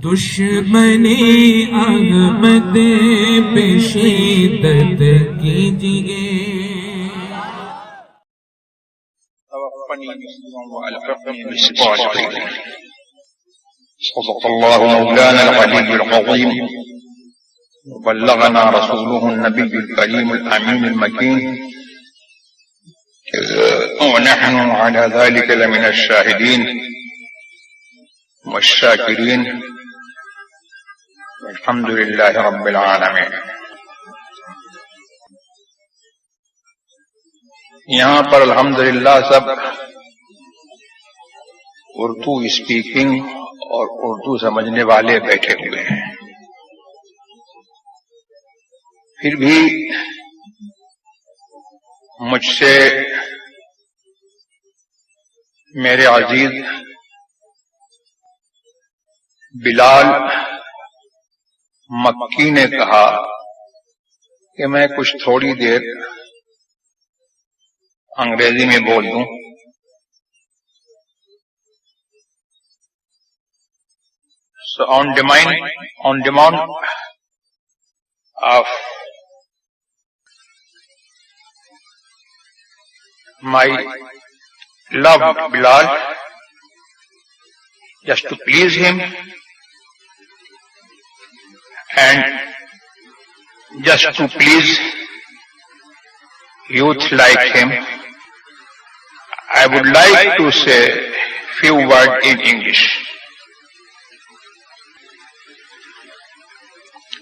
دشمنی احمد پہ شدت کیجئے. صدق الله مولانا العلي العظيم وبلغنا رسوله النبي الكريم الأمين المكين ونحن على ذلك لمن الشاهدين والشاكرين والحمد لله رب العالمين. یہاں پر الحمدللہ سب اردو اسپیکنگ اور اردو سمجھنے والے بیٹھے ہوئے ہیں. پھر بھی مجھ سے میرے عزیز بلال مکی نے کہا کہ میں کچھ تھوڑی دیر انگریزی میں بول دوں. So on demand of my loved Bilal, just to please him and just to please youth like him, I would like to say few words in English.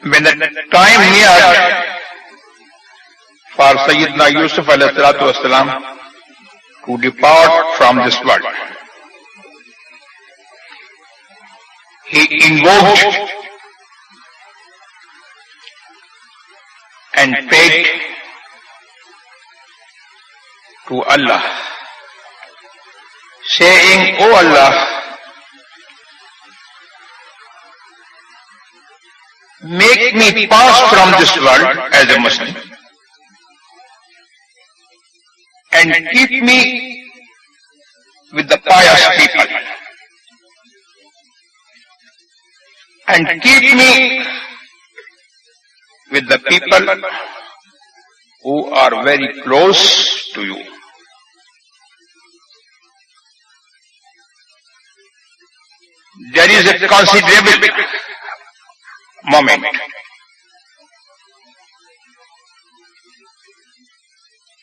When the time neared for Sayyidina Yusuf alayhi salatu wassalam to depart from this world, he invoked and prayed to Allah, saying, "O Allah, make me pass from this world as a Muslim and keep me with the pious people and keep me with the people who are very close to you." There is a considerable moment.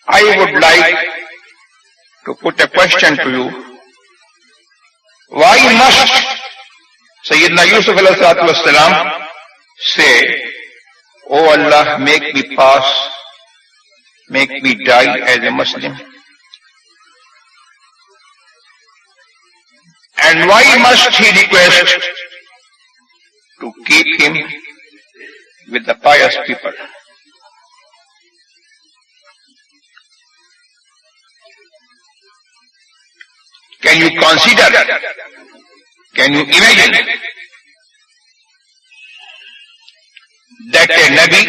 I would like to put a question to you. Why must Sayyidina Yusuf alayhi salatu wassalam say, "Oh Allah, make me pass, make me die as a Muslim"? And why must he request to keep him with the pious people? Can you consider, can you imagine that a Nabi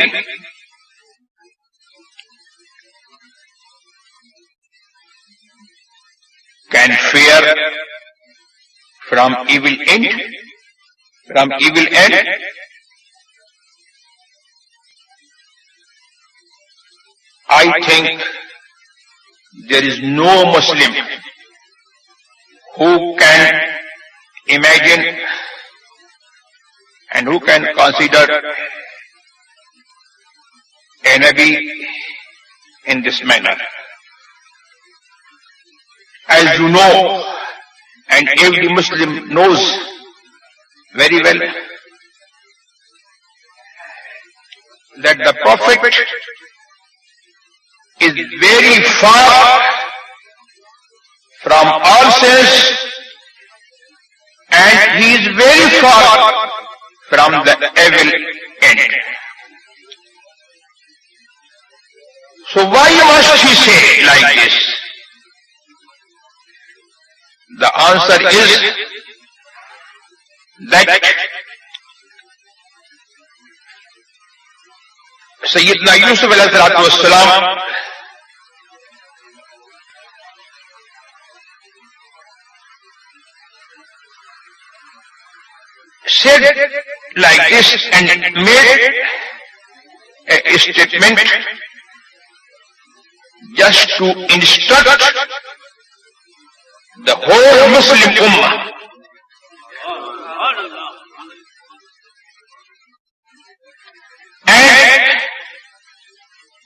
can fear from evil end? I think there is no Muslim who can imagine and who can consider a Nabi in this manner. As you know, and every Muslim knows very well, that the Prophet is very far from all sins and he is very far from the evil end. So why must he say like this? The answer is that Sayyidina Yusuf alayhi salatu wassalam said like this and made a statement just to instruct the whole Muslim Ummah. And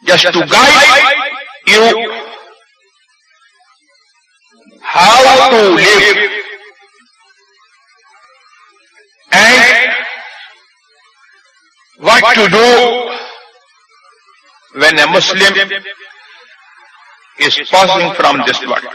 just to guide you how to live and what to do when a Muslim is passing from this world.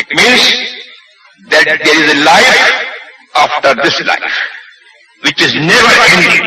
It means that there is a life after this life, which is never ending.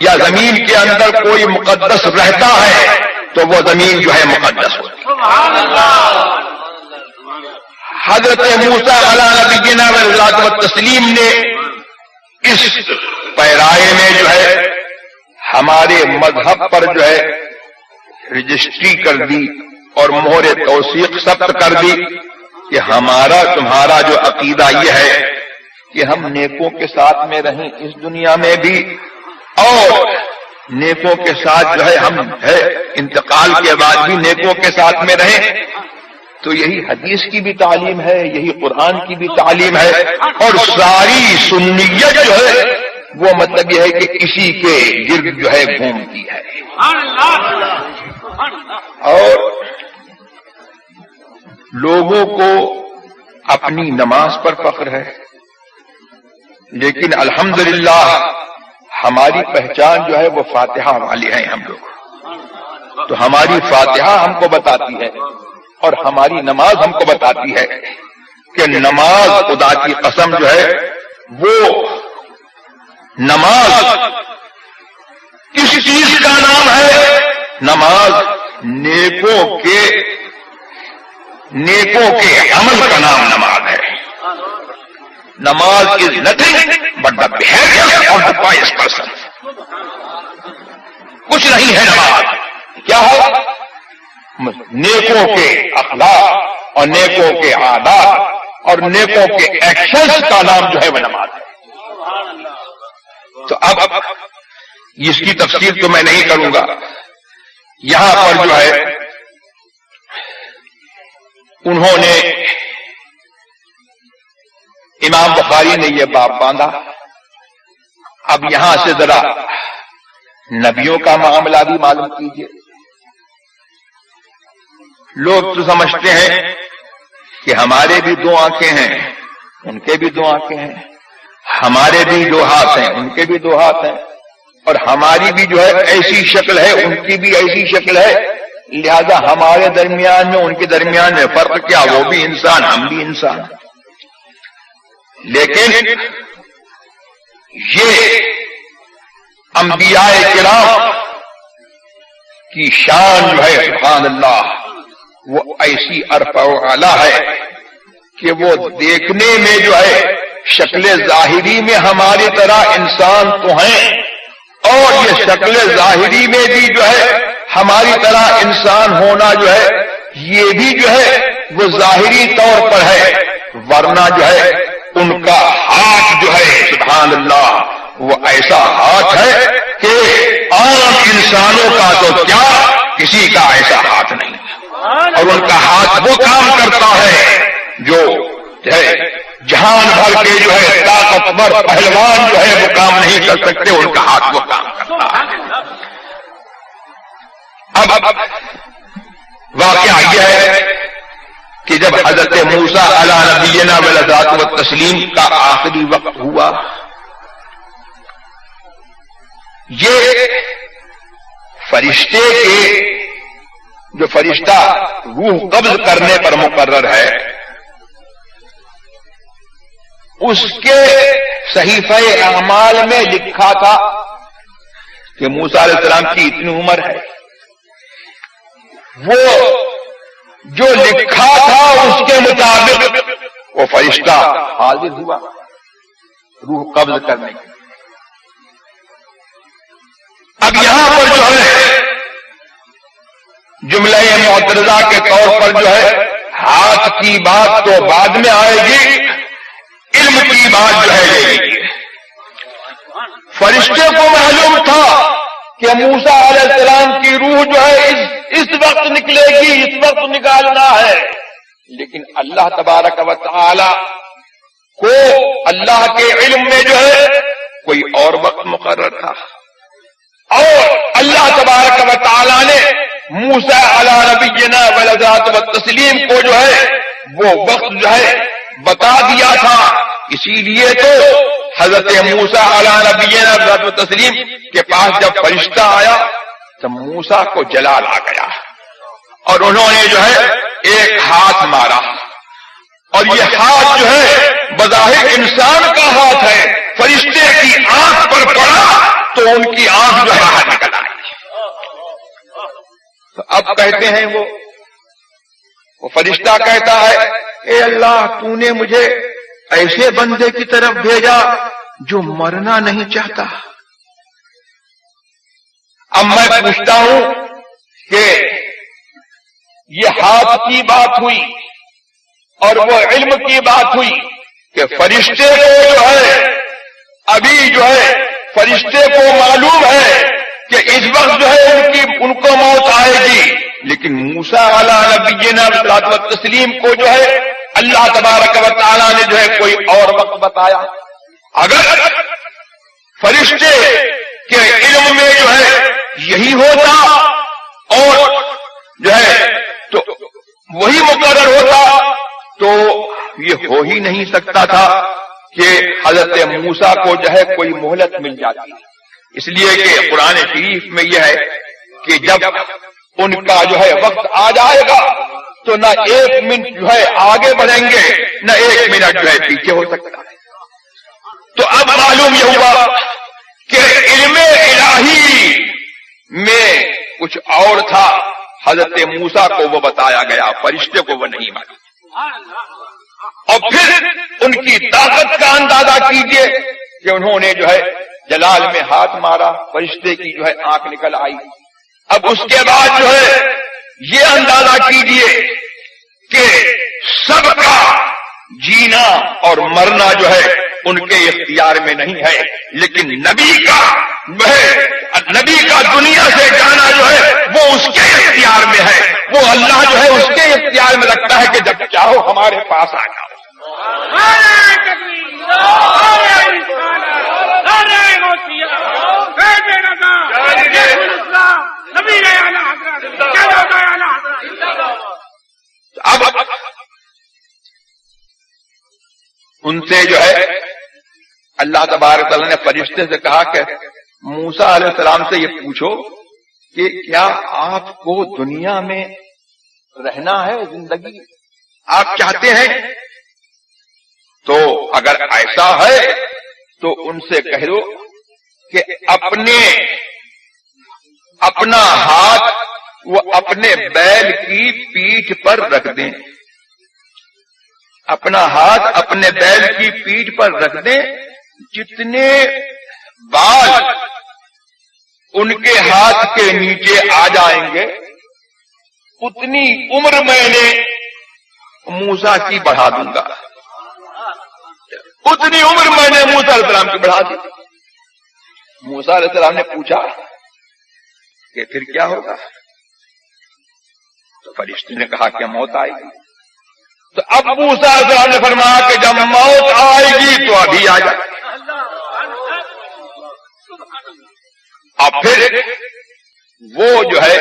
یا زمین کے اندر کوئی مقدس رہتا ہے تو وہ زمین جو ہے مقدس ہوتی ہے۔ حضرت موسیٰ علیہ نبینا والتسلیم نے اس پیرائے میں جو ہے ہمارے مذہب پر جو ہے رجسٹری کر دی اور مہر توثیق ثبت کر دی کہ ہمارا تمہارا جو عقیدہ یہ ہے کہ ہم نیکوں کے ساتھ میں رہیں اس دنیا میں بھی، اور نیکوں کے ساتھ جو ہے ہم ہے انتقال کے بعد بھی نیکوں کے ساتھ میں رہیں۔ تو یہی حدیث کی بھی تعلیم ہے، یہی قرآن کی بھی تعلیم ہے، اور ساری سنیت جو ہے وہ مطلب یہ ہے کہ اسی کے گرد جو ہے گھومتی ہے۔ اور لوگوں کو اپنی نماز پر فخر ہے، لیکن الحمدللہ ہماری پہچان جو ہے وہ فاتحہ والی ہے ہم لوگ، تو ہماری فاتحہ ہم کو بتاتی ہے اور ہماری نماز ہم کو بتاتی ہے کہ نماز خدا کی قسم جو ہے وہ نماز کس چیز کا نام ہے؟ نماز نیکوں کے عمل کا نام نماز ہے۔ نماز is nothing but the behaviour of the pious person. کچھ نہیں ہے نماز، کیا ہے؟ نیکوں کے اخلاق اور نیکوں کے عادات اور نیکوں کے ایکشنز کا نام جو ہے وہ نماز ہے۔ تو اب اس کی تفصیل تو میں نہیں کروں گا، یہاں پر جو ہے انہوں نے امام بخاری نے یہ باب باندھا۔ اب یہاں سے ذرا نبیوں کا معاملہ بھی معلوم کیجیے۔ لوگ تو سمجھتے ہیں کہ ہمارے بھی دو آنکھیں ہیں، ان کے بھی دو آنکھیں ہیں، ہمارے بھی دو ہاتھ ہیں، ان کے بھی دو ہاتھ ہیں، اور ہماری بھی جو ہے ایسی شکل ہے، ان کی بھی ایسی شکل ہے، لہذا ہمارے درمیان میں ان کے درمیان میں فرق کیا؟ وہ بھی انسان، ہم بھی انسان۔ لیکن یہ انبیاء کرام کی شان جو ہے سبحان اللہ وہ ایسی ارفع و اعلیٰ ہے کہ وہ دیکھنے میں جو ہے شکل ظاہری میں ہماری طرح انسان تو ہیں، اور یہ شکل ظاہری میں بھی جو ہے ہماری طرح انسان ہونا جو ہے یہ بھی جو ہے وہ ظاہری طور پر ہے، ورنہ جو ہے ان کا ہاتھ جو ہے سبحان اللہ وہ ایسا ہاتھ ہے کہ عام انسانوں کا تو کیا کسی کا ایسا ہاتھ نہیں، اور ان کا ہاتھ وہ کام کرتا ہے جو ہے جہان بھر کے جو ہے طاقتور پہلوان جو ہے وہ کام نہیں کر سکتے، ان کا ہاتھ وہ کام کرتا ہے۔ اب واقعہ یہ ہے کہ جب حضرت موسیٰ علیہ نبینا والتسلیم کا آخری وقت ہوا، یہ فرشتے کے جو فرشتہ روح قبض کرنے پر مقرر ہے اس کے صحیفہ اعمال میں لکھا تھا کہ موسیٰ علیہ السلام کی اتنی عمر ہے، وہ جو لکھا تھا اس کے مطابق وہ فرشتہ حاضر ہوا روح قبض کرنے کے۔ اب یہاں پر جو ہے جملہ معترضہ کے طور پر جو ہے ہاتھ کی بات تو بعد میں آئے گی، علم کی بات جو ہے لے گی۔ فرشتے کو معلوم تھا کہ موسیٰ علیہ السلام کی روح جو ہے اس وقت نکلے گی، اس وقت نکالنا ہے، لیکن اللہ تبارک و تعالی کو اللہ کے علم میں جو ہے کوئی اور وقت مقرر تھا، اور اللہ تبارک و تعالی نے موسیٰ علیہ نبینا والتسلیم کو جو ہے وہ وقت جو ہے بتا دیا تھا۔ اسی لیے تو حضرت موسیٰ علیہ نبینا والتسلیم کے پاس جب فرشتہ آیا تو موسیٰ کو جلال آ گیا، اور انہوں نے جو ہے ایک ہاتھ مارا، اور یہ ہاتھ جو ہے بظاہر انسان کا ہاتھ ہے، فرشتے کی آنکھ پر پڑا تو ان کی آنکھ جو ہے باہر نکل آئی. تو اب کہتے ہیں وہ فرشتہ کہتا ہے اے اللہ تو نے مجھے ایسے بندے کی طرف بھیجا جو مرنا نہیں چاہتا. اب میں پوچھتا ہوں کہ یہ ہاتھ کی بات ہوئی اور وہ علم کی بات ہوئی کہ فرشتے کو جو ہے ابھی جو ہے فرشتے کو معلوم ہے کہ اس وقت جو ہے ان کو موت آئے گی، لیکن موسیٰ علیہ نبینا صلاۃ و تسلیم کو جو ہے اللہ تبارک و تعالیٰ نے جو ہے کوئی اور وقت بتایا. اگر فرشتے کے علم میں جو ہے یہی ہوتا اور جو ہے تو وہی مقرر ہوتا تو یہ ہو ہی نہیں سکتا تھا کہ حضرت موسیٰ کو جو ہے کوئی مہلت مل جاتی. اس لیے کہ قرآن شریف میں یہ ہے کہ جب ان کا جو ہے وقت آ جائے گا تو نہ ایک منٹ جو ہے آگے بڑھیں گے نہ ایک منٹ جو ہے پیچھے ہو سکتا ہے. تو اب معلوم یہ ہوا کہ علم الہی میں کچھ اور تھا، حضرت موسیٰ کو وہ بتایا گیا، فرشتے کو وہ نہیں معلوم. اور پھر ان کی طاقت کا اندازہ کیجئے کہ انہوں نے جو ہے جلال میں ہاتھ مارا، فرشتے کی جو ہے آنکھ نکل آئی. اب اس کے بعد جو ہے یہ اندازہ کیجئے کہ سب کا جینا اور مرنا جو ہے ان کے اختیار میں نہیں ہے، لیکن نبی کا دنیا سے جانا جو ہے وہ اس کے اختیار میں ہے. وہ اللہ جو ہے اس کے اختیار میں رکھتا ہے کہ جب چاہو ہمارے پاس آ جاؤ. اب ان سے جو ہے اللہ تبارک تعالیٰ نے فرشتے سے کہا کہ موسیٰ علیہ السلام سے یہ پوچھو کہ کیا آپ کو دنیا میں رہنا ہے، زندگی آپ چاہتے ہیں؟ تو اگر ایسا ہے تو ان سے کہہ دو کہ اپنا ہاتھ وہ اپنے بیل کی پیٹھ پر رکھ دیں، اپنا ہاتھ اپنے بیل کی پیٹھ پر رکھ دیں. جتنے بال ان کے ہاتھ کے نیچے آ جائیں گے اتنی عمر میں نے موسیٰ کی بڑھا دوں گا، اتنی عمر میں نے موسیٰ علیہ السلام کی بڑھا دی. موسیٰ علیہ السلام نے پوچھا کہ پھر کیا ہوگا؟ تو فرشتے نے کہا کہ موت آئے گی. تو اب موسیٰ علیہ السلام نے فرمایا کہ جب موت آئے گی تو ابھی آ جائے. اب پھر وہ جو ہے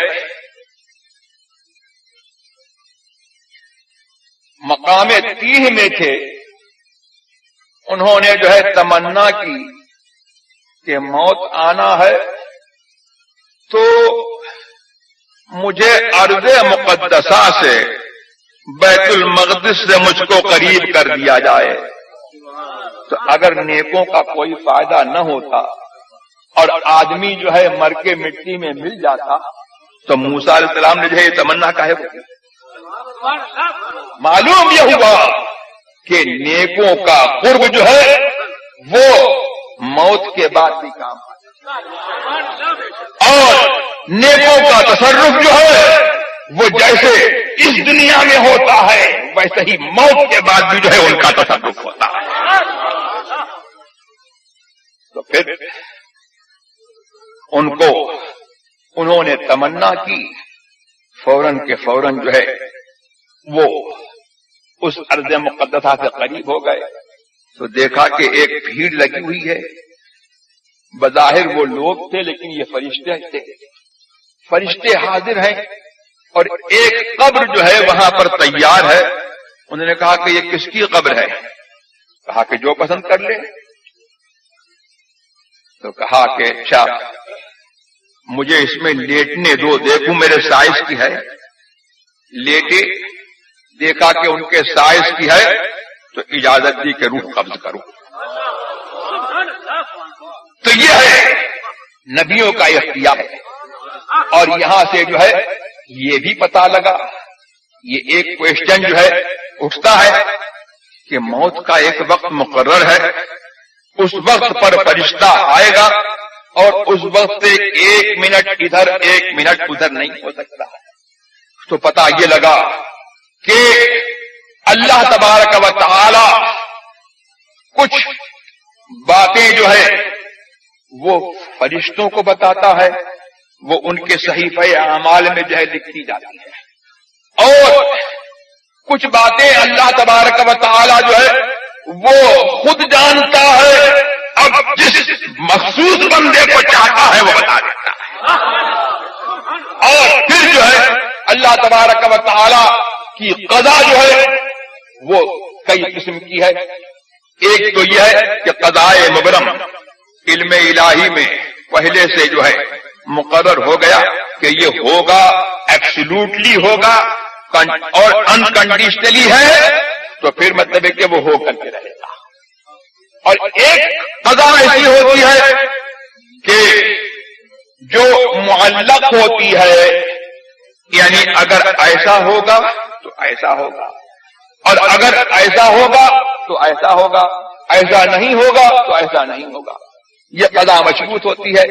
مقام تیہ میں تھے، انہوں نے جو ہے تمنا کی کہ موت آنا ہے تو مجھے ارض مقدسہ سے بیت المقدس سے مجھ کو قریب کر دیا جائے. تو اگر نیکوں کا کوئی فائدہ نہ ہوتا اور آدمی جو ہے مر کے مٹی میں مل جاتا تو موسیٰ علیہ السلام نے جو ہے یہ تمنا کہے وہ معلوم یہ ہوا کہ نیکوں کا قرب جو ہے وہ موت کے بعد بھی کام اور نیکوں کا تصرف جو ہے وہ جیسے اس دنیا میں ہوتا ہے ویسے ہی موت کے بعد بھی جو ہے ان کا تصرف ہوتا ہے. تو پھر انہوں نے تمنا کی، فوراً کے فوراً جو ہے وہ اس ارض مقدسہ سے قریب ہو گئے تو دیکھا کہ ایک بھیڑ لگی ہوئی ہے. بظاہر وہ لوگ تھے لیکن یہ فرشتے تھے، فرشتے حاضر ہیں اور ایک قبر جو ہے وہاں پر تیار ہے. انہوں نے کہا کہ یہ کس کی قبر ہے؟ کہا کہ جو پسند کر لے. تو کہا کہ اچھا مجھے اس میں لیٹنے دو، دیکھوں میرے سائز کی ہے. لیٹے، دیکھا کہ ان کے سائز کی ہے تو اجازت دی کہ روح قبض کروں. تو یہ ہے نبیوں کا اختیار ہے. اور یہاں سے جو ہے یہ بھی پتا لگا, یہ ایک کوشچن جو ہے اٹھتا ہے کہ موت کا ایک وقت مقرر ہے, اس وقت پر فرشتہ آئے گا اور اس وقت سے 1 منٹ ادھر 1 منٹ ادھر نہیں ہو سکتا. تو پتا یہ لگا کہ اللہ تبارک و تعالی کچھ باتیں جو ہے وہ فرشتوں کو بتاتا ہے, وہ ان کے صحیفہ اعمال میں جو ہے لکھی جاتی ہے, اور کچھ باتیں اللہ تبارک و تعالی جو ہے وہ خود جانتا ہے, اب جس مخصوص بندے کو چاہتا ہے وہ بتا دیتا ہے. اور پھر جو ہے اللہ تبارک و تعالی کی قضا جو ہے وہ کئی قسم کی ہے. ایک تو یہ ہے کہ قضائے مبرم علم الہی میں پہلے سے جو ہے مقرر ہو گیا کہ یہ ہوگا, ایبسولوٹلی ہوگا اور انکنڈیشنلی ہے, تو پھر مطلب ہے کہ وہ ہو کر کے رہے گا. اور ایک قضا ایسی ہوتی ہے کہ جو معلق ہوتی ہے, یعنی اگر ایسا ہوگا تو ایسا ہوگا, اور اگر ایسا ہوگا تو ایسا ہوگا, ایسا نہیں ہوگا تو ایسا نہیں ہوگا. یہ قضا مشروط ہوتی ہے.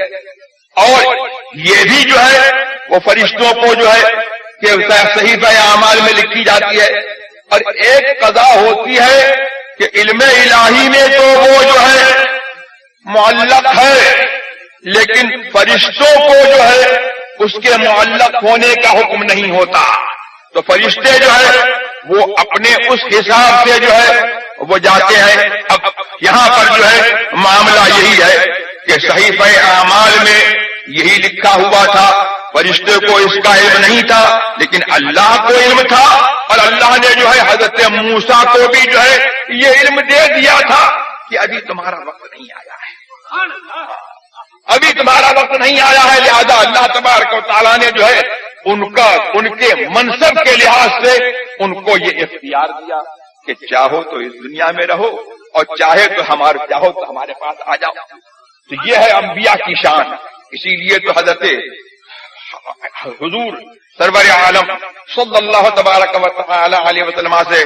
اور یہ بھی جو ہے وہ فرشتوں کو جو ہے کہ صحیفہ اعمال میں لکھی جاتی ہے. اور ایک قضا ہوتی ہے کہ علم الہی میں تو وہ جو ہے معلق ہے, لیکن فرشتوں کو جو ہے اس کے معلق ہونے کا حکم نہیں ہوتا. تو فرشتے جو ہے وہ اپنے اس حساب سے جو ہے وہ جاتے ہیں. اب یہاں پر جو ہے معاملہ یہی ہے کہ صحیفہ اعمال میں یہی لکھا ہوا تھا, فرشتے کو اس کا علم نہیں تھا, لیکن اللہ کو علم تھا, اور اللہ نے جو ہے حضرت موسیٰ کو بھی جو ہے یہ علم دے دیا تھا کہ ابھی تمہارا وقت نہیں آیا ہے, ابھی تمہارا وقت نہیں آیا ہے. لہذا اللہ تبارک و تعالیٰ نے جو ہے ان کے منصب کے لحاظ سے ان کو یہ اختیار دیا کہ چاہو تو اس دنیا میں رہو اور چاہے تو چاہو تو ہمارے پاس آ جاؤ. تو یہ ہے انبیاء کی شان. اسی لیے تو حضرت حضور سرور عالم صلی اللہ تبارک و تعالی علیہ وسلم سے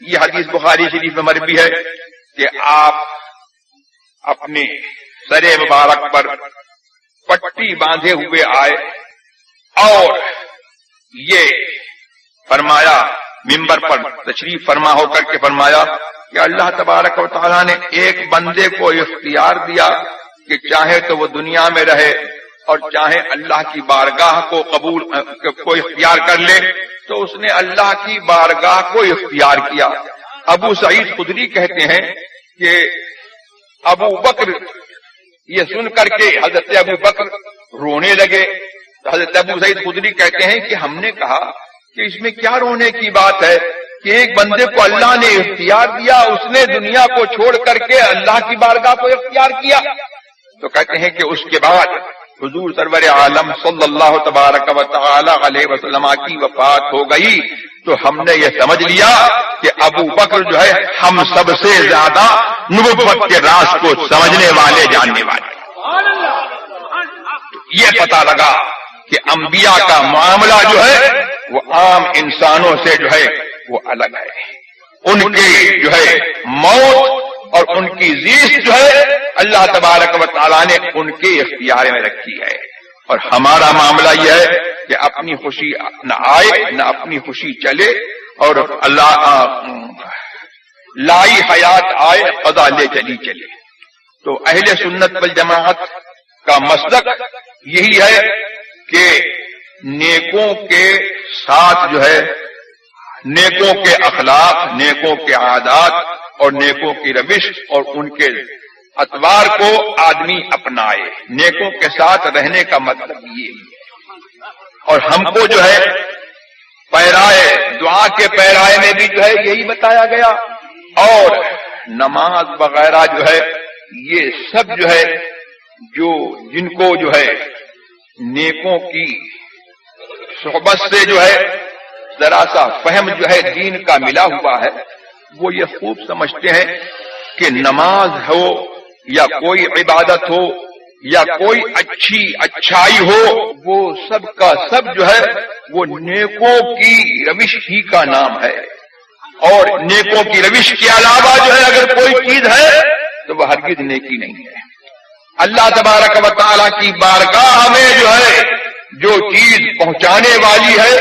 یہ حدیث بخاری شریف میں مروی ہے کہ آپ اپنے سر مبارک پر پٹی باندھے ہوئے آئے اور یہ فرمایا, منبر پر تشریف فرما ہو کر کے فرمایا کہ اللہ تبارک و تعالیٰ نے ایک بندے کو اختیار دیا کہ چاہے تو وہ دنیا میں رہے اور چاہے اللہ کی بارگاہ کو کو اختیار کر لے, تو اس نے اللہ کی بارگاہ کو اختیار کیا. ابو سعید خدری کہتے ہیں کہ ابو بکر یہ سن کر کے حضرت ابو بکر رونے لگے. حضرت ابو سعید خدری کہتے ہیں کہ ہم نے کہا کہ اس میں کیا رونے کی بات ہے کہ ایک بندے کو اللہ نے اختیار دیا, اس نے دنیا کو چھوڑ کر کے اللہ کی بارگاہ کو اختیار کیا. تو کہتے ہیں کہ اس کے بعد حضور سرور عالم صلی اللہ تبارک و تعالی علیہ وسلم کی وفات ہو گئی, تو ہم نے یہ سمجھ لیا کہ ابو بکر جو ہے ہم سب سے زیادہ نبوت کے راز کو سمجھنے والے, جاننے والے. یہ پتہ لگا کہ انبیاء کا معاملہ جو ہے وہ عام انسانوں سے جو ہے وہ الگ ہے. ان کی جو ہے موت اور ان کی زیست جو ہے اللہ تبارک و تعالیٰ نے ان کے اختیار میں رکھی ہے. اور ہمارا معاملہ یہ ہے کہ اپنی خوشی نہ آئے نہ اپنی خوشی چلے, اور اللہ لائی حیات آئے قضا لے چلی چلے. تو اہل سنت والجماعت کا مسلک یہی ہے کہ نیکوں کے ساتھ جو ہے نیکوں کے اخلاق, نیکوں کے عادات اور نیکوں کی روش اور ان کے اطوار کو آدمی اپنائے. نیکوں کے ساتھ رہنے کا مطلب یہ ہے. اور ہم کو جو ہے پیرائے دعا کے پیرائے میں بھی جو ہے یہی بتایا گیا, اور نماز وغیرہ جو ہے یہ سب جو ہے جن کو جو ہے نیکوں کی صحبت سے جو ہے ذرا سا فہم جو ہے دین کا ملا ہوا ہے, وہ یہ خوب سمجھتے ہیں کہ نماز ہو یا کوئی عبادت ہو یا کوئی اچھائی ہو، وہ سب کا سب جو ہے وہ نیکوں کی روش ہی کا نام ہے، اور نیکوں کی روش کے علاوہ جو ہے اگر کوئی چیز ہے تو وہ ہرگز نیکی نہیں ہے۔ اللہ تبارک و تعالیٰ کی بارگاہ میں جو ہے جو چیز پہنچانے والی ہے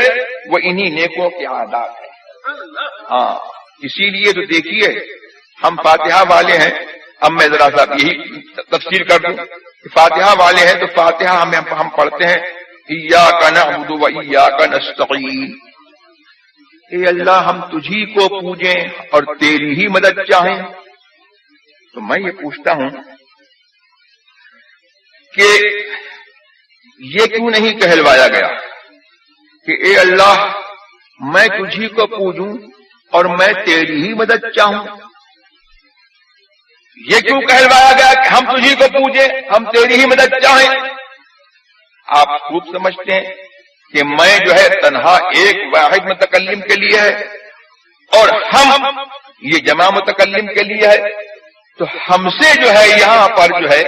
وہ انہی نیکوں کے عادات ہے۔ ہاں، اسی لیے تو دیکھیے ہم فاتحہ والے ہیں، اب میں ذرا سا یہی تفسیر کر دوں کہ فاتحہ والے ہیں تو فاتحہ ہم پڑھتے ہیں ایاک نعبد و ایاک نستعین، اے اللہ ہم تجھی کو پوجیں اور تیری ہی مدد چاہیں۔ تو میں یہ پوچھتا ہوں کہ یہ کیوں نہیں کہلوایا گیا کہ اے اللہ میں تجھی کو پوجوں اور میں تیری ہی مدد چاہوں؟ یہ کیوں کہلوایا گیا کہ ہم تجھی کو پوجیں ہم تیری ہی مدد چاہیں؟ آپ خوب سمجھتے ہیں کہ میں جو ہے تنہا ایک واحد متکلم کے لیے ہے اور ہم یہ جمع متکلم کے لیے ہے، تو ہم سے جو ہے یہاں پر جو ہے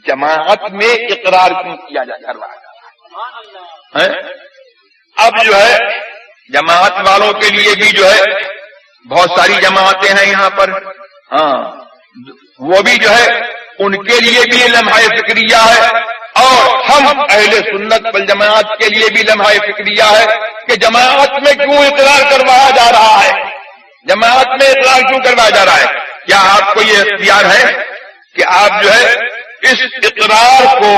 جماعت میں اقرار کیوں کیا جا رہا ہے؟ اب جو ہے جماعت والوں کے لیے بھی جو ہے بہت ساری جماعتیں ہیں یہاں پر، ہاں وہ بھی جو ہے ان کے لیے بھی لمحہ فکریہ ہے، اور ہم اہل سنت والجماعت کے لیے بھی لمحہ فکریہ ہے کہ جماعت میں کیوں اقرار کروایا جا رہا ہے، جماعت میں اقرار کیوں کروایا جا رہا ہے؟ کیا آپ کو یہ اختیار ہے کہ آپ جو ہے اس اقرار کو،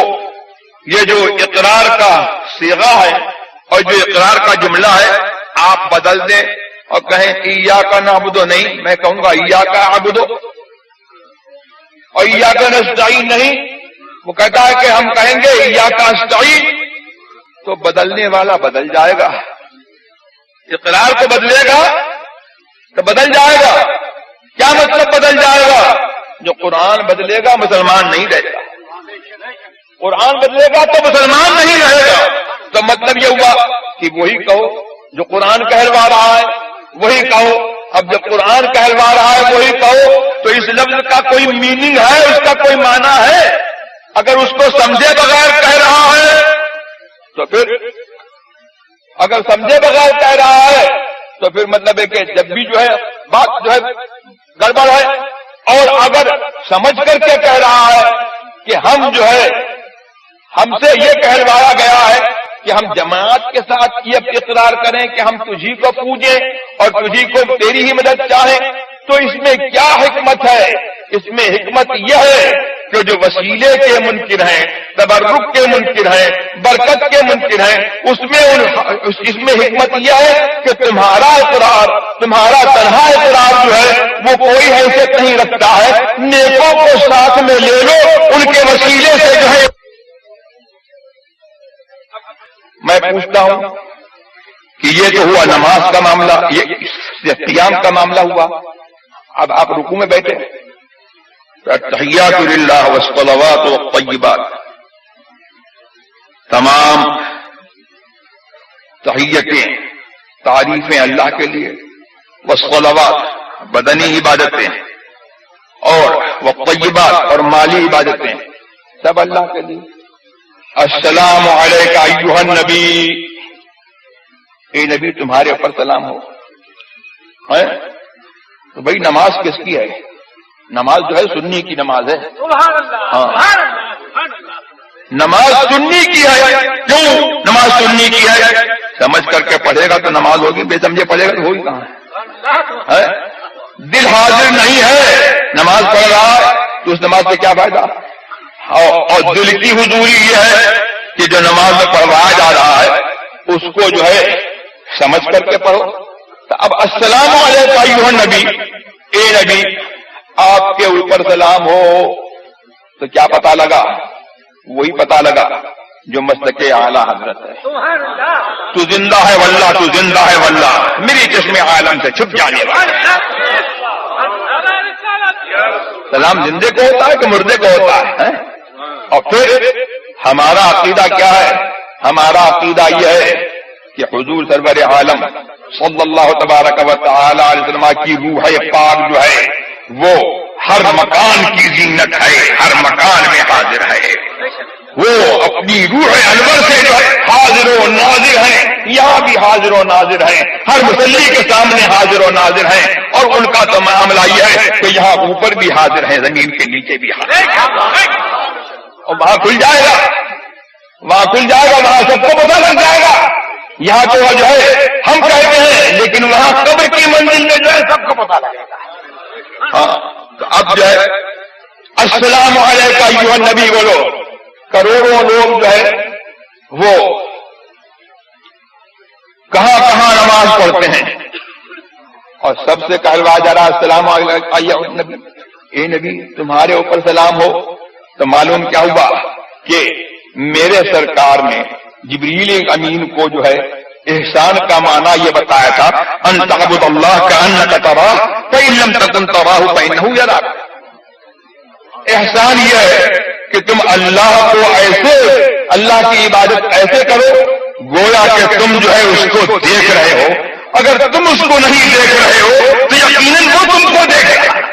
یہ جو اقرار کا صیغہ ہے اور جو اقرار کا جملہ ہے آپ بدل دیں اور کہیں ایاک نعبد؟ نہیں، میں کہوں گا ایاک اعبد، اور ایاک نستعین نہیں۔ وہ کہتا ہے کہ ہم کہیں گے ایاک نستعین، تو بدلنے والا بدل جائے گا، اقرار کو بدلے گا تو بدل جائے گا۔ کیا مطلب بدل جائے گا؟ جو قرآن بدلے گا مسلمان نہیں رہے گا، قرآن بدلے گا تو مسلمان نہیں رہے گا۔ تو مطلب یہ ہوا کہ وہی کہو جو قرآن کہلوا رہا ہے وہی کہو۔ اب جب قرآن کہلوا رہا ہے وہی کہو تو اس لفظ کا کوئی میننگ ہے، اس کا کوئی معنی ہے؟ اگر اس کو سمجھے بغیر کہہ رہا ہے تو پھر، اگر سمجھے بغیر کہہ رہا ہے تو پھر مطلب ہے کہ جب بھی جو ہے بات جو ہے گڑبڑ ہے، اور اگر سمجھ کر کے کہہ رہا ہے کہ ہم جو ہے ہم سے یہ کہلوایا گیا ہے کہ ہم جماعت کے ساتھ یہ اقرار کریں کہ ہم تجھی کو پوجیں اور تجھی کو تیری ہی مدد چاہیں، تو اس میں کیا حکمت ہے؟ اس میں حکمت یہ ہے کہ جو وسیلے کے منکر ہیں، تبرک کے منکر ہیں، برکت کے منکر ہیں، اس میں حکمت یہ ہے کہ تمہارا اقرار، تمہارا تنہا اقرار جو ہے وہ کوئی حیثیت نہیں رکھتا ہے، نیکوں کو ساتھ میں لے لو، ان کے وسیلے سے جو ہے۔ میں پوچھتا ہوں کہ یہ تو ہوا نماز کا معاملہ، یہ قیام کا معاملہ ہوا۔ اب آپ رکوع میں بیٹھے، التحیات للہ والصلوات والطیبات، تمام تحیتیں، تعریفیں اللہ کے لیے، والصلوات بدنی عبادتیں، اور والطیبات اور مالی عبادتیں، سب اللہ کے لیے۔ السلام علیک ایھا النبی، اے نبی تمہارے اوپر سلام ہو۔ تو بھائی نماز کس کی ہے؟ نماز جو ہے سنی کی نماز ہے۔ ہاں، نماز سنی کی ہے۔ کیوں نماز سنی کی ہے؟ سمجھ کر کے پڑھے گا تو نماز ہوگی، بے سمجھے پڑھے گا تو ہوگی کہاں ہے؟ دل حاضر نہیں ہے، نماز پڑھ رہا ہے تو اس نماز سے کیا فائدہ؟ اور دل کی حضوری یہ ہے کہ جو نماز میں پڑھوایا جا رہا ہے اس کو جو ہے سمجھ کر کے پڑھو۔ تو اب السلام علیکم ایھا النبی، اے نبی آپ کے اوپر سلام ہو، تو کیا پتہ لگا؟ وہی پتہ لگا جو مسلک اعلیٰ حضرت ہے۔ تو زندہ ہے واللہ، تو زندہ ہے واللہ، میری چشم عالم سے چھپ جانے والا۔ سلام زندے کو ہوتا ہے کہ مردے کو ہوتا ہے؟ اور پھر ہمارا عقیدہ کیا ہے؟ ہمارا عقیدہ یہ ہے کہ حضور سرور عالم صلی اللہ تبارک و تعالی علیہ وسلم کی روح پاک جو ہے وہ ہر مکان کی زینت ہے، ہر مکان میں حاضر ہے، وہ اپنی روح انور سے جو ہے حاضر و ناظر ہیں، یہاں بھی حاضر و ناظر ہیں، ہر مصلی کے سامنے حاضر و ناظر ہیں، اور ان کا تو معاملہ یہ ہے کہ یہاں اوپر بھی حاضر ہیں، زمین کے نیچے بھی حاضر ہیں، اور وہاں کھل جائے گا، وہاں کھل جائے گا، وہاں سب کو پتہ لگ جائے گا، یہاں تو جو ہے ہم کہتے ہیں، لیکن وہاں قبر کی منزل میں جو ہے سب کو پتہ لگے گا۔ ہاں تو اب جو ہے السلام علیکہ ایھا النبی بولو، کروڑوں لوگ جو ہے وہ کہاں کہاں نماز پڑھتے ہیں، اور سب سے کہلوایا جا رہا السلام علیکہ ایھا النبی، اے نبی تمہارے اوپر سلام ہو۔ تو معلوم کیا ہوا کہ میرے سرکار نے جبریل امین کو جو ہے احسان کا معنی یہ بتایا تھا، ان تعبد اللہ کأنک تراہ فإن لم تکن تراہ فإنہ یراک۔ احسان یہ ہے کہ تم اللہ کو ایسے، اللہ کی عبادت ایسے کرو گویا کہ تم جو ہے اس کو دیکھ رہے ہو، اگر تم اس کو نہیں دیکھ رہے ہو تو یقیناً وہ تم کو دیکھ رہا ہے۔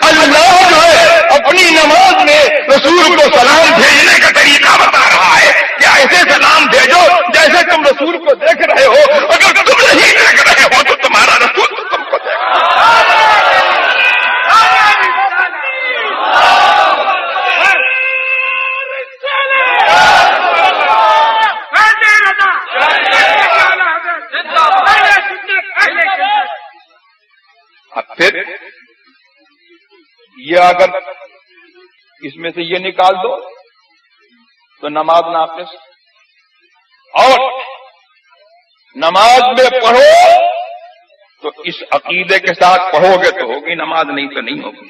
اللہ جو ہے اپنی نماز میں رسول کو سلام بھیجنے کا طریقہ بتا رہا ہے کہ ایسے سلام بھیجو جیسے تم رسول کو دیکھ رہے ہو، اگر تم نہیں دیکھ رہے ہو تو تمہارا رسول تم کو دیکھ رہا اب پھر یہ اگر اس میں سے یہ نکال دو تو نماز ناقص، اور نماز میں پڑھو تو اس عقیدے کے ساتھ پڑھو گے تو ہوگی نماز، نہیں تو نہیں ہوگی۔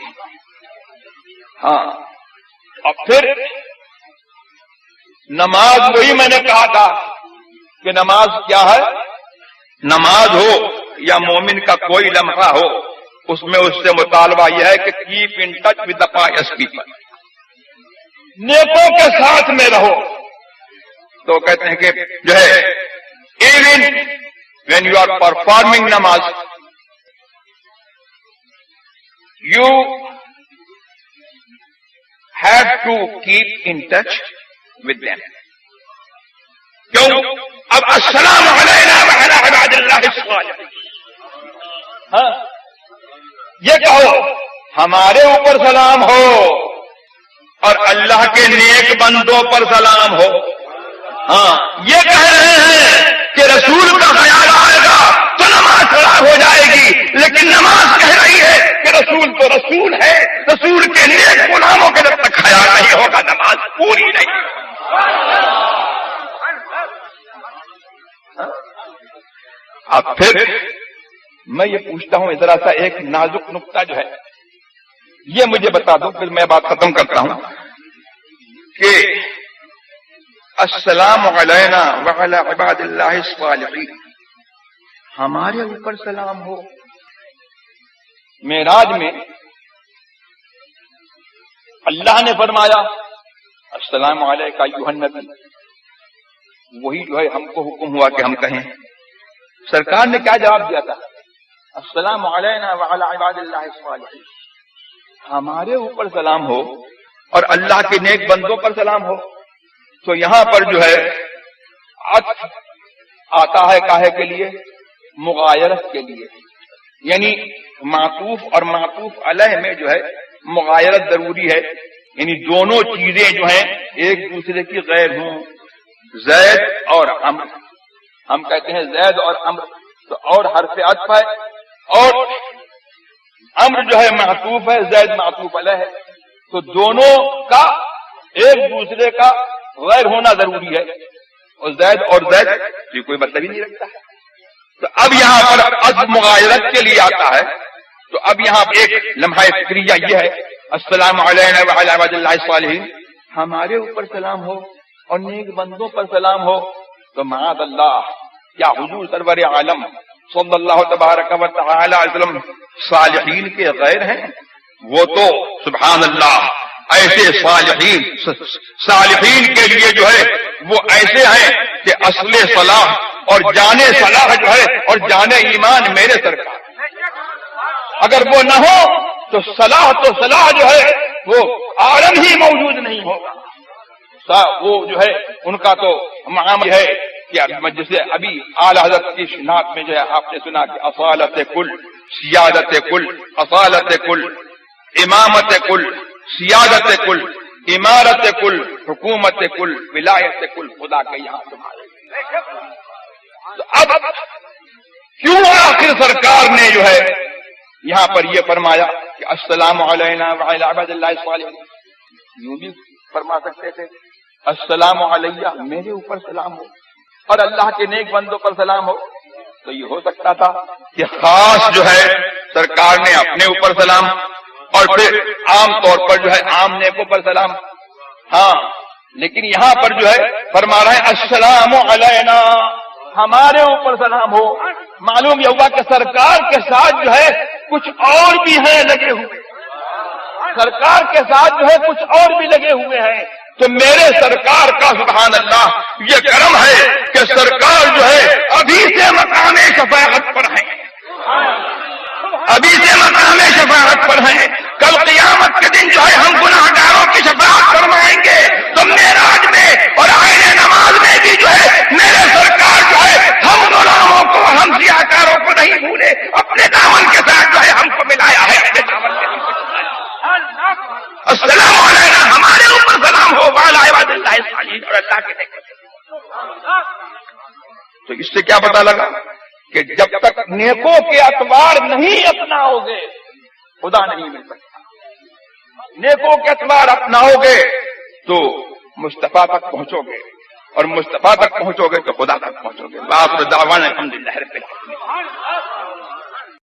ہاں اور پھر نماز وہی میں نے کہا تھا کہ نماز کیا ہے، نماز ہو یا مومن کا کوئی لمحہ ہو، اس میں اس سے مطالبہ یہ ہے کہ keep in touch with the pious people, نیکوں کے ساتھ میں رہو۔ تو کہتے ہیں کہ جو ہے even when you are performing namaz you have to keep in touch with them. کیوں؟ اب السلام علینا وعلی عباد اللہ الصالحین، ہاں یہ کہو ہمارے اوپر سلام ہو اور اللہ کے نیک بندوں پر سلام ہو۔ ہاں یہ کہہ رہے ہیں کہ رسول کا خیال آئے گا تو نماز خراب ہو جائے گی، لیکن نماز کہہ رہی ہے کہ رسول تو رسول ہے، رسول کے نیک غلاموں کے جب تک خیال نہیں ہوگا نماز پوری نہیں۔ اب پھر میں یہ پوچھتا ہوں ذرا سا ایک نازک نقطہ جو ہے یہ مجھے بتا دو، پھر میں بات ختم کرتا ہوں کہ السلام علینا وعلی عباد اللہ الصالحین، ہمارے اوپر سلام ہو۔ معراج میں اللہ نے فرمایا السلام علیکہ ایھا النبی، وہی جو ہے ہم کو حکم ہوا کہ ہم کہیں۔ سرکار نے کیا جواب دیا تھا؟ السلام علینا وعلی عباد اللہ الصالحین، ہمارے اوپر سلام ہو اور اللہ کے نیک بندوں پر سلام ہو۔ تو یہاں پر جو ہے عطف آتا ہے کاہے کے لیے؟ مغایرت کے لیے، یعنی معطوف اور معطوف علیہ میں جو ہے مغایرت ضروری ہے، یعنی دونوں چیزیں جو ہیں ایک دوسرے کی غیر ہوں۔ زید اور عمر، ہم کہتے ہیں زید اور عمر، تو اور حرف عطف ہے، اور عمر جو ہے معطوف ہے، زید معطوف علیہ ہے، تو دونوں کا ایک دوسرے کا غیر ہونا ضروری ہے، اور زید یہ کوئی مطلب ہی نہیں رکھتا ہے۔ تو اب یہاں پر عطف مغایرت کے لیے آتا ہے، تو اب یہاں ایک لمحہ فکریہ یہ ہے السلام علینا وعلی عباد اللہ الصالحین، ہمارے اوپر سلام ہو اور نیک بندوں پر سلام ہو۔ تو معاذ اللہ، کیا حضور سرور عالم صلی اللہ تبارک و تعالی علیہ وسلم صالحین کے غیر ہیں؟ وہ تو سبحان اللہ ایسے صالحین کے لیے جو ہے وہ ایسے ہیں کہ اصل صلاح اور جانے صلاح جو ہے اور جانے ایمان میرے سرکار، اگر وہ نہ ہو تو صلاح جو ہے وہ عالم ہی موجود نہیں ہوگا. وہ جو ہے ان کا تو معاملہ ہے کہ جسے ابھی اعلی حضرت کی شناخت میں جو ہے آپ نے سنا کہ اصالت کل، سیادت کل، اصالت کل، امامت کل، سیادت کل، عمارت کل، حکومت کل، ولایت کل خدا کے یہاں تمہارے. تو اب کیوں آخر سرکار نے جو ہے یہاں پر یہ فرمایا کہ السلام علینا وعلی عباد اللہ الصالحین؟ یوں بھی فرما سکتے تھے السلام علیہ، میرے اوپر سلام ہو، اور اللہ کے نیک بندوں پر سلام ہو. تو یہ ہو سکتا تھا کہ خاص جو ہے سرکار نے اپنے اوپر سلام، اور پھر عام طور پر جو ہے عام نیکوں پر سلام. ہاں لیکن یہاں پر جو ہے فرما رہے ہیں السلام علینا، ہمارے اوپر سلام ہو. معلوم یہ ہوا کہ سرکار کے ساتھ جو ہے کچھ اور بھی ہیں لگے ہوئے، سرکار کے ساتھ جو ہے کچھ اور بھی لگے ہوئے ہیں. تو میرے سرکار کا سبحان اللہ یہ کرم ہے کہ سرکار جو ہے ابھی سے مقام شفاعت پر ہیں، ابھی سے مقام شفاعت پر ہیں. کل قیامت کے دن جو ہے ہم گناہگاروں کی شفاعت فرمائیں گے. تو معراج میں اور آئین نماز میں بھی جو ہے میرے سرکار جو ہے ہم غلاموں کو، ہم ضیاءکاروں کو نہیں بھولے، اپنے دامن کے ساتھ جو ہے ہم کو ملایا ہے، اپنے دامن کے ساتھ. السلام علینا، ہمارے اوپر سلام ہو، وعلی عباد اللہ الصالحین، اور اللہ کے نیک بندوں. تو اس سے کیا پتا لگا کہ جب تک نیکوں کے اعتبار نہیں اپناؤ گے خدا نہیں مل سکتا. نیکوں کے اعتبار اپناؤ گے تو مصطفیٰ تک پہنچو گے، اور مصطفیٰ تک پہنچو گے تو خدا تک پہنچو گے. وآخر دعوانا الحمدللہ رب العالمین.